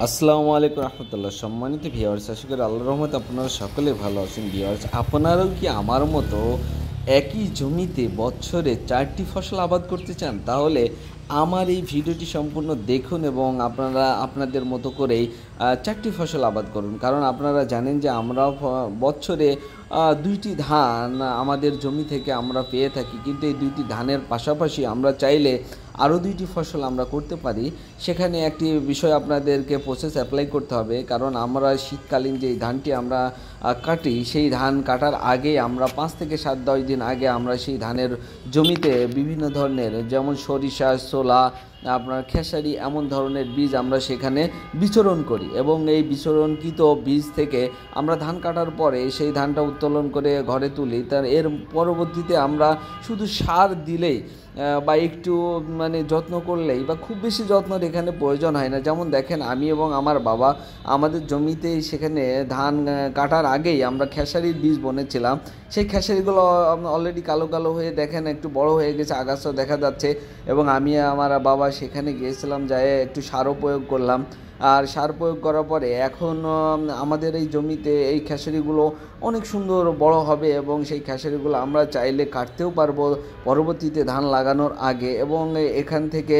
আসসালামু আলাইকুম রহমতুল্লাহ। সম্মানিত ভিউয়ার্স, আশা করি আল্লাহর রহমতে আপনারা সকলে ভালো আছেন। ভিউয়ার্স, আপনারাও কি আমার মতো একই জমিতে বছরে 4টি ফসল আবাদ করতে চান? তাহলে আমার এই ভিডিওটি সম্পূর্ণ দেখুন এবং আপনারা আপনাদের মতো করেই 4টি ফসল আবাদ করুন। কারণ আপনারা জানেন যে আমরা বছরে 2টি ধান আমাদের জমি থেকে আমরা পেয়ে থাকি, কিন্তু এই 2টি ধানের পাশাপাশি আমরা চাইলে আরও 2টি ফসল আমরা করতে পারি। সেখানে একটি বিষয় আপনাদেরকে প্রসেস অ্যাপ্লাই করতে হবে, কারণ আমরা শীতকালীন যেই ধানটি আমরা কাটি, সেই ধান কাটার আগে আমরা 5 থেকে 7-10 দিন আগে আমরা সেই ধানের জমিতে বিভিন্ন ধরনের, যেমন সরিষা, ছোলা, আপনার খেসারি, এমন ধরনের বীজ আমরা সেখানে বিচরণ করি এবং এই বিচরণকৃত বীজ থেকে আমরা ধান কাটার পরে সেই ধানটা উত্তোলন করে ঘরে তুলি। তার এর পরবর্তীতে আমরা শুধু সার দিলেই বা একটু যত্ন করলেই, বা খুব বেশি যত্নের এখানে প্রয়োজন হয় না। যেমন দেখেন, আমি এবং আমার বাবা আমাদের জমিতে সেখানে ধান কাটার আগেই আমরা খেসারির বীজ বনেছিলাম। সেই খেসারিগুলো অলরেডি কালো কালো হয়ে দেখেন একটু বড় হয়ে গেছে, আগাছা দেখা যাচ্ছে। এবং আমি আমার বাবা সেখানে গিয়েছিলাম, যাই একটু সারও প্রয়োগ করলাম। আর সার প্রয়োগ করার পরে এখন আমাদের এই জমিতে এই খেসারিগুলো অনেক সুন্দর বড় হবে এবং সেই খেসারিগুলো আমরা চাইলে কাটতেও পারবো পরবর্তীতে ধান লাগানোর আগে। এবং এখান থেকে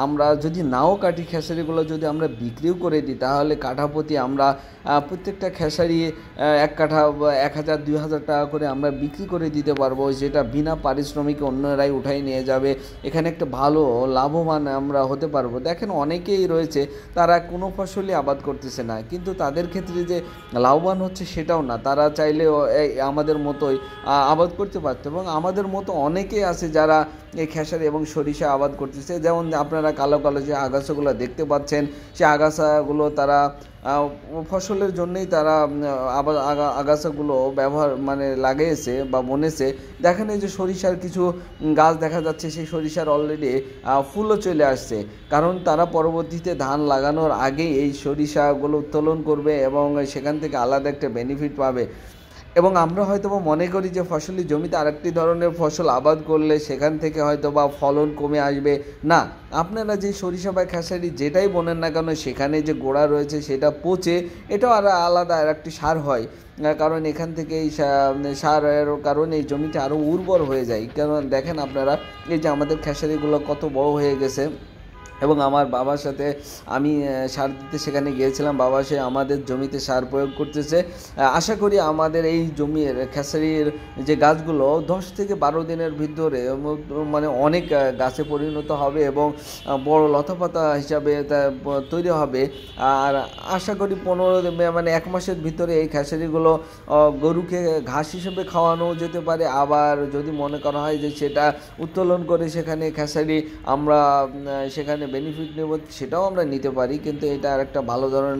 আমরা যদি নাও কাটি খেসারিগুলো, যদি আমরা বিক্রিও করে দিই, তাহলে কাঠা প্রতি আমরা প্রত্যেকটা খেসারি 1 কাঠা 1000-2000 টাকা করে আমরা বিক্রি করে দিতে পারবো, যেটা বিনা পারিশ্রমিকে অন্যরাই উঠাই নিয়ে যাবে। এখানে একটা ভালো লাভবান আমরা হতে পারবো। দেখেন, অনেকেই রয়েছে তারা কোনো ফসলই আবাদ করতেছে না, কিন্তু তাদের ক্ষেত্রে যে লাভবান হচ্ছে সেটাও না। তারা চাইলেও আমাদের মতোই আবাদ করতে পারত। এবং আমাদের মতো অনেকেই আছে যারা এই খেসারি এবং সরিষা আবাদ করতেছে। যেমন আপনারা কালো কালো যে আগাছাগুলো দেখতে পাচ্ছেন, সেই আগাছাগুলো তারা ফসলের জন্যই তারা আবার আগাছাগুলো ব্যবহার লাগিয়েছে বা বনেছে। দেখেন, এই যে সরিষার কিছু গাছ দেখা যাচ্ছে, সেই সরিষার অলরেডি ফুলও চলে আসছে, কারণ তারা পরবর্তীতে ধান লাগানোর আগেই এই সরিষাগুলো উত্তোলন করবে এবং সেখান থেকে আলাদা একটা বেনিফিট পাবে। এবং আমরা হয়তোবা মনে করি যে ফসলি জমিতে আরেকটি ধরনের ফসল আবাদ করলে সেখান থেকে হয়তোবা ফলন কমে আসবে। না, আপনারা যে সরিষা বা খেসারি যেটাই বোনেন না কেন, সেখানে যে গোড়া রয়েছে সেটা পচে এটাও আর আলাদা আর একটি সার হয়। কারণ এখান থেকে এই সারের কারণে এই জমিটা আরও উর্বর হয়ে যায়। কারণ দেখেন আপনারা, এই যে আমাদের খেসারিগুলো কত বড় হয়ে গেছে। এবং আমার বাবার সাথে আমি সার দিতে সেখানে গিয়েছিলাম। বাবা সে আমাদের জমিতে সার প্রয়োগ করতেছে। আশা করি আমাদের এই জমির খেসারির যে গাছগুলো 10 থেকে 12 দিনের ভিতরে অনেক গাছে পরিণত হবে এবং বড় লতাপাতা হিসাবে তা তৈরি হবে। আর আশা করি 1 মাসের ভিতরে এই খেসারিগুলো গরুকে ঘাস হিসেবে খাওয়ানো যেতে পারে। আবার যদি মনে করা হয় যে সেটা উত্তোলন করে সেখানে খেসারি আমরা সেখানে বেনিফিট নেব, সেটাও আমরা নিতে পারি। কিন্তু এটা আর একটা ভালো ধরনের